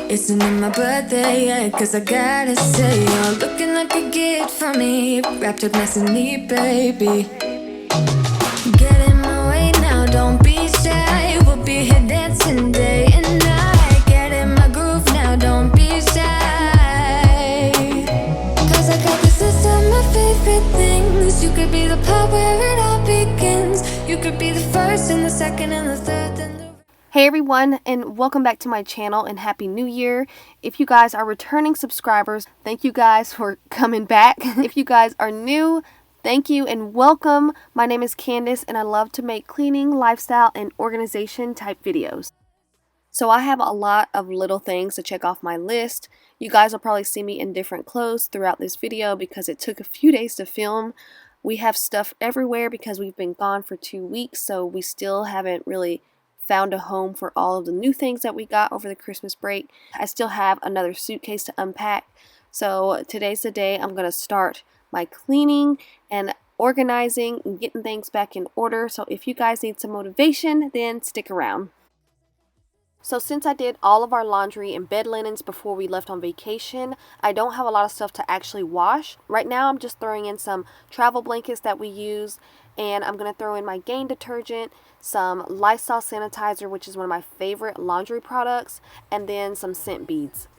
Isn't it my birthday yet? Cause I gotta say, you're looking like a gift for me, wrapped up nice and neat, baby. Get in my way now, don't be shy. We'll be here dancing day and night. Get in my groove now, don't be shy. Cause I got this list of my favorite things. You could be the part where it all begins. You could be the first and the second and the third and the... Hey everyone, and welcome back to my channel and Happy New Year. If you guys are returning subscribers, thank you guys for coming back. If you guys are new, thank you and welcome. My name is Candace and I love to make cleaning, lifestyle, and organization type videos. So I have a lot of little things to check off my list. You guys will probably see me in different clothes throughout this video because it took a few days to film. We have stuff everywhere because we've been gone for 2 weeks, so we still haven't really found a home for all of the new things that we got over the Christmas break. I still have another suitcase to unpack. So today's the day I'm going to start my cleaning and organizing and getting things back in order. So if you guys need some motivation, then stick around. So since I did all of our laundry and bed linens before we left on vacation, I don't have a lot of stuff to actually wash. Right now I'm just throwing in some travel blankets that we use, and I'm going to throw in my Gain detergent, some Lysol sanitizer, which is one of my favorite laundry products, and then some scent beads.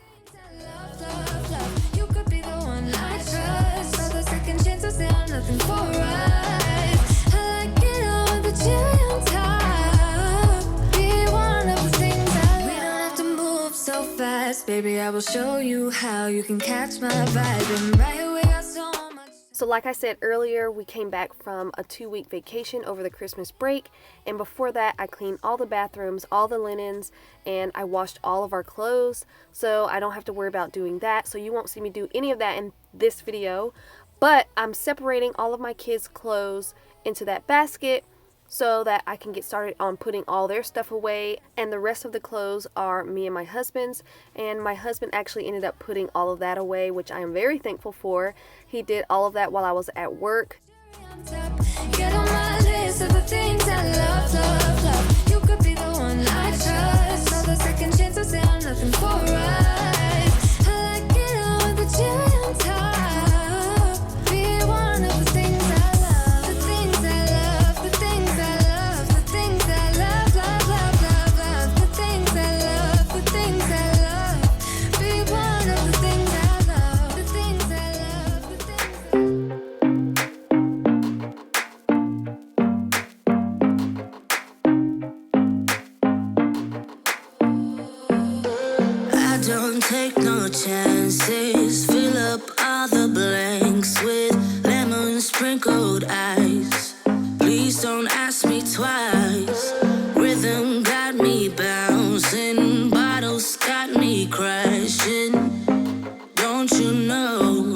Baby, I will show you how you can catch my vibe and right away I so much. So like I said earlier, we came back from a 2-week vacation over the Christmas break, and before that I cleaned all the bathrooms, all the linens, and I washed all of our clothes, so I don't have to worry about doing that. So you won't see me do any of that in this video, but I'm separating all of my kids' clothes into that basket so that I can get started on putting all their stuff away, and the rest of the clothes are me and my husband's, and my husband actually ended up putting all of that away, which I am very thankful for. He did all of that while I was at work. Get on my list of the things I love, love, love. You could be the one I trust. All the second chances are nothing for us. I like it all with the cherry on top. Be one of the things I love, the things I love, the things I love, the things I love, love, love, love, love, the things I love, the things I love. Be one of the things I love, the things I love, the things. I don't take no chances. Fill up all the blanks with lemon sprinkled ice. Please don't ask me twice. Rhythm got me bouncing, bottles got me crashing. Don't you know?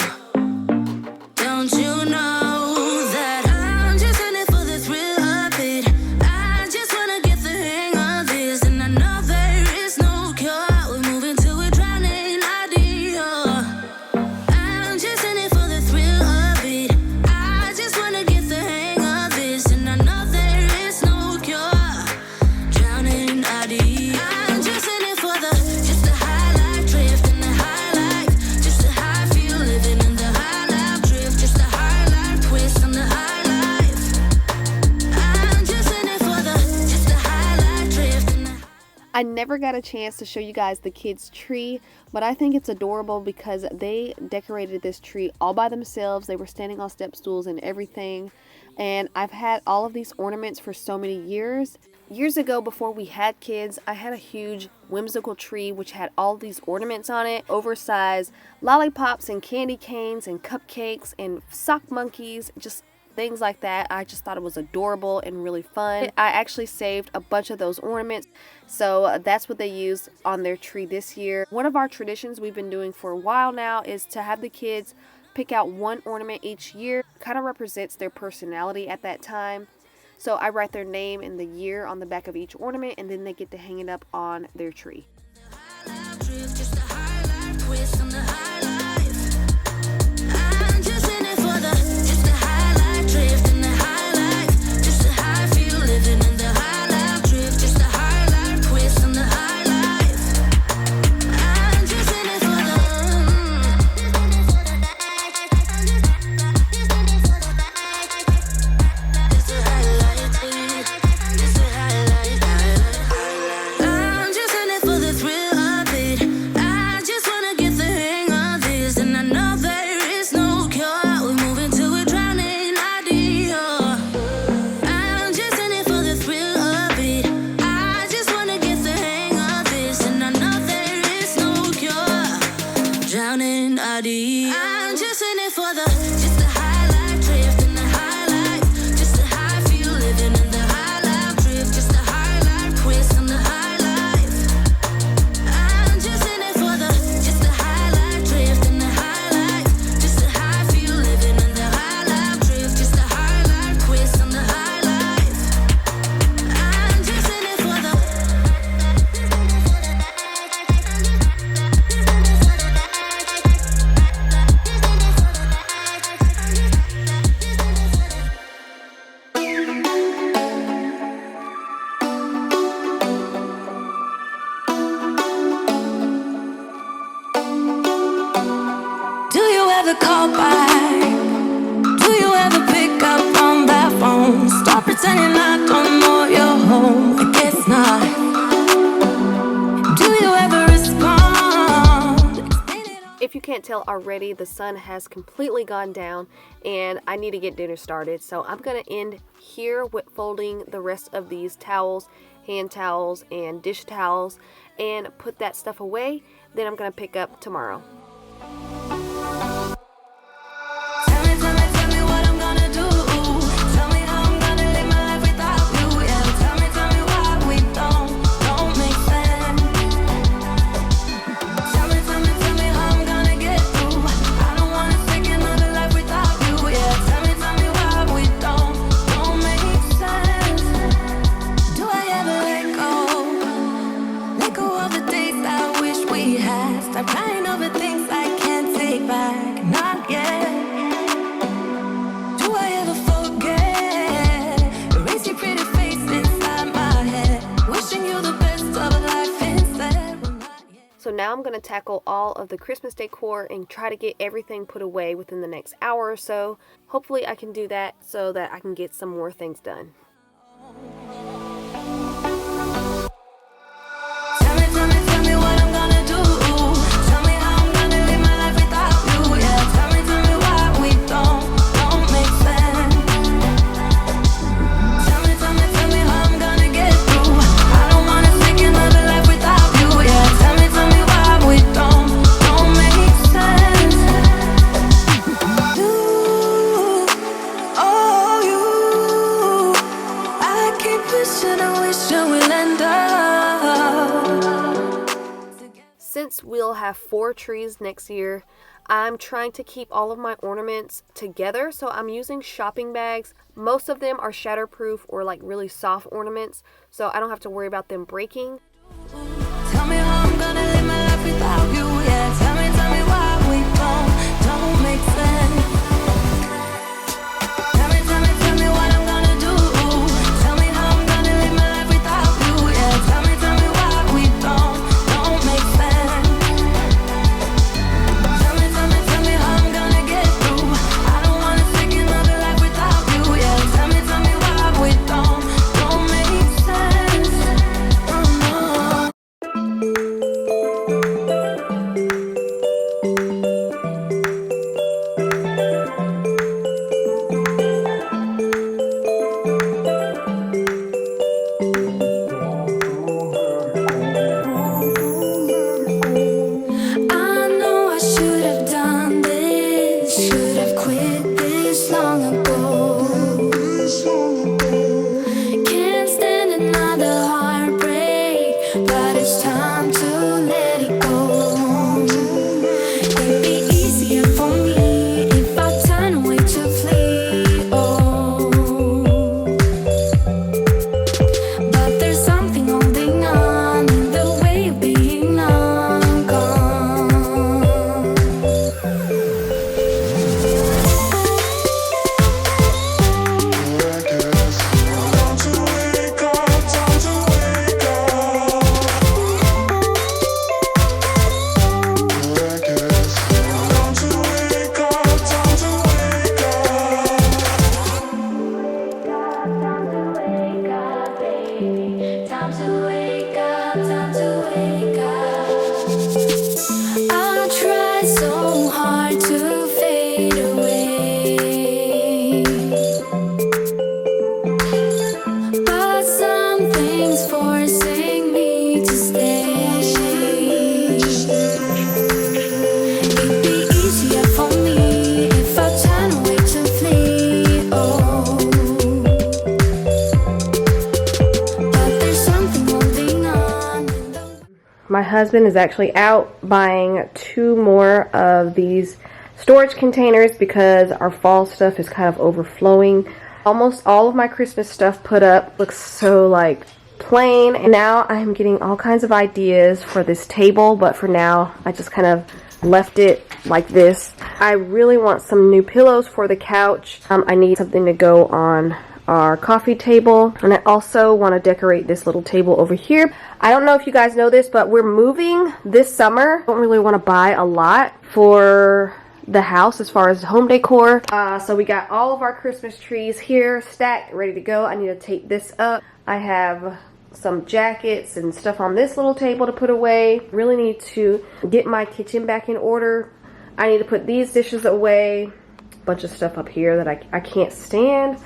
Don't you know that I'm just in it for the thrill of it? I just wanna get the hang of this, and I know there is no cure. We're moving to a drowning idea. I'm just in it for the thrill of it. I just wanna get the hang of this, and I know there is no cure. Drowning idea. I'm just in it for just the high life drift and the high life, just the high feel living in the high life drift, just the high life twist on the high life. I'm just in it for just the high life drift and the... I never got a chance to show you guys the kids' tree, but I think it's adorable because they decorated this tree all by themselves. They were standing on step stools and everything, and I've had all of these ornaments for so many years. Years ago, before we had kids, I had a huge whimsical tree which had all these ornaments on it, oversized lollipops and candy canes and cupcakes and sock monkeys, just things like that. I just thought it was adorable and really fun. I actually saved a bunch of those ornaments, so that's what they used on their tree this year. One of our traditions we've been doing for a while now is to have the kids pick out one ornament each year. Kind of represents their personality at that time. So I write their name and the year on the back of each ornament, and then they get to hang it up on their tree. Living in the high life drift, just a high life twist on the high life. body. I'm just in it for just the high life, drift in the high life, just the high feel living in the high life, drift, just the high life, quiz on the high life. I'm just in it for just the high life, drift in the high life, just the high feel living in the high life, drift, just the high life, quiz on the high life. I'm just in it for Do you ever call back? Do you ever pick up on that phone? Stop pretending I don't know you're home. I guess not. Do you ever respond? If you can't tell already, the sun has completely gone down and I need to get dinner started. So I'm going to end here with folding the rest of these towels, hand towels and dish towels, and put that stuff away. Then I'm going to pick up tomorrow. Tell me what I'm gonna do. Tell me how I'm gonna live my life without you. Yeah, tell me why we don't make sense. Tell me how I'm gonna get through. I don't wanna take another life without you. Yeah, tell me why we don't make sense. Do I ever let go of the days I wish we had? Stop crying over things I can't take back, not yet. Do I ever forget? Erase your pretty face inside my head, wishing you the best of life instead. Well, not yet. So now I'm going to tackle all of the Christmas decor and try to get everything put away within the next hour or so. Hopefully I can do that so that I can get some more things done. Tell me what I'm gonna do. Tell me how I'm gonna live my life without you. Yeah, tell me why we don't make sense. Tell me how I'm gonna get through. I don't wanna take another life without you. Yeah, tell me why we don't make sense. You, oh you, I keep wishing we'll end up. Since we'll have 4 trees next year, I'm trying to keep all of my ornaments together, so I'm using shopping bags. Most of them are shatterproof or like really soft ornaments, so I don't have to worry about them breaking. Tell me how I'm gonna live my life without you. Yeah, tell me why we don't make sense. Tell me what I'm gonna do. Tell me how I'm gonna live my life without you. Yeah, tell me why we don't make sense. Tell me how I'm gonna get through. I don't wanna take another life without you. Yeah, tell me why we don't make sense. Oh no. I know I should have done this, should have quit this long ago. Can't stand another heartbreak, but it's time to let it go. It'd be easier for me if I turn away to flee. Oh, but there's something holding on in the way of being long gone. Time to wake up, time to wake up. I try so hard to fade away, but something's forcing me to stay. It'd be husband is actually out buying 2 more of these storage containers because our fall stuff is kind of overflowing. Almost all of my Christmas stuff put up looks so like plain, and now I'm getting all kinds of ideas for this table, but for now I just kind of left it like this. I really want some new pillows for the couch. I need something to go on our coffee table, and I also want to decorate this little table over here. I don't know if you guys know this, but we're moving this summer. I don't really want to buy a lot for the house as far as home decor. So we got all of our Christmas trees here stacked, ready to go. I need to take this up. I have some jackets and stuff on this little table to put away. Really need to get my kitchen back in order. I need to put these dishes away. Bunch of stuff up here that I can't stand.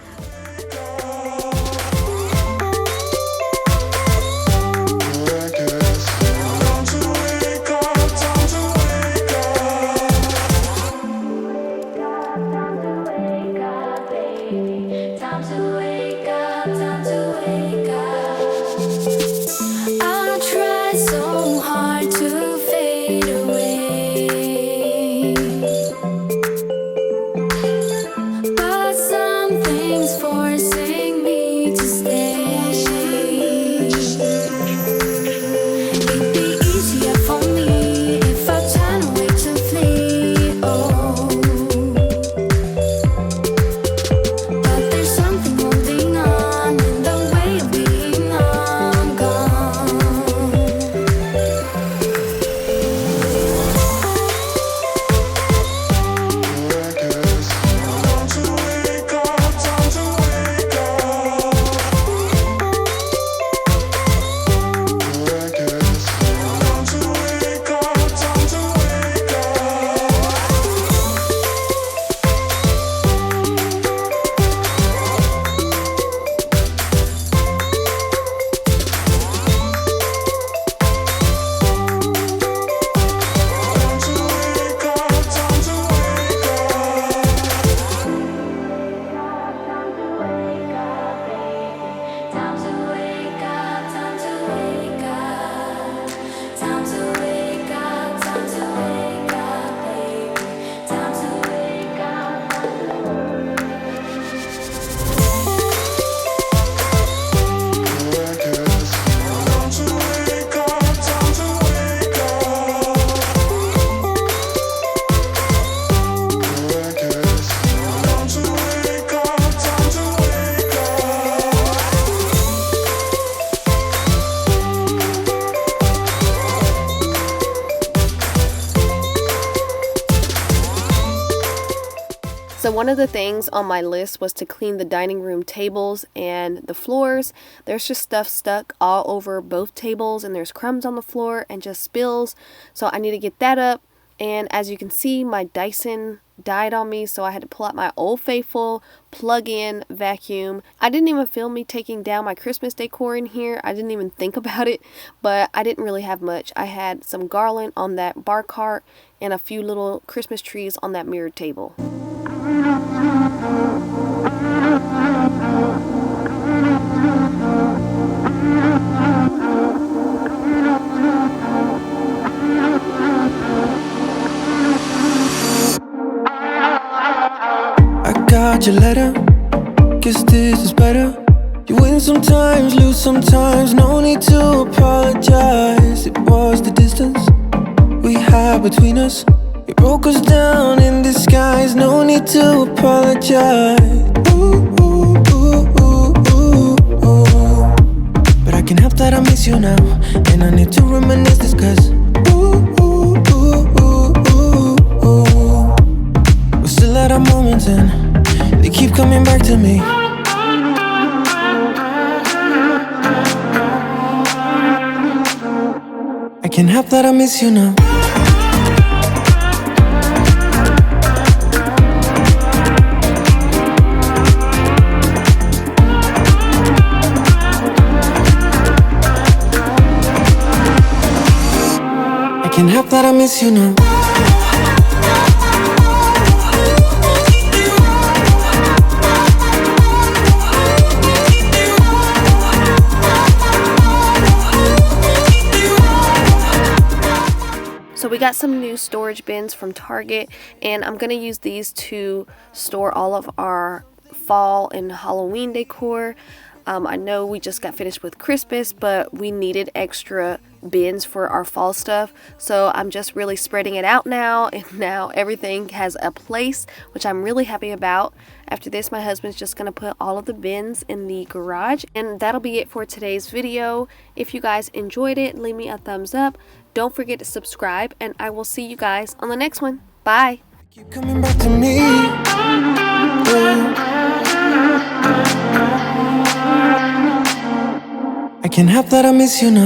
So one of the things on my list was to clean the dining room tables and the floors. There's just stuff stuck all over both tables, and there's crumbs on the floor and just spills. So I need to get that up. And as you can see, my Dyson died on me, so I had to pull out my Old Faithful plug-in vacuum. I didn't even film me taking down my Christmas decor in here. I didn't even think about it, but I didn't really have much. I had some garland on that bar cart and a few little Christmas trees on that mirrored table. I got your letter, guess this is better. You win sometimes, lose sometimes, no need to apologize. It was the distance we had between us. It broke us down in disguise, no need to apologize. Ooh, ooh, ooh, ooh, ooh, ooh. But I can't help that I miss you now, and I need to reminisce this cause ooh, ooh, ooh, ooh, ooh, ooh. We're still at our moments and they keep coming back to me. I can't help that I miss you now. Can't help that I miss you now. We got some new storage bins from Target, and I'm going to use these to store all of our fall and Halloween decor. I know we just got finished with Christmas, but we needed extra bins for our fall stuff, so I'm just really spreading it out now, and now everything has a place, which I'm really happy about. After this, my husband's just going to put all of the bins in the garage, and that'll be it for today's video. If you guys enjoyed it, leave me a thumbs up. Don't forget to subscribe, and I will see you guys on the next one. Bye! Keep coming back to me. I can't help that I miss you now.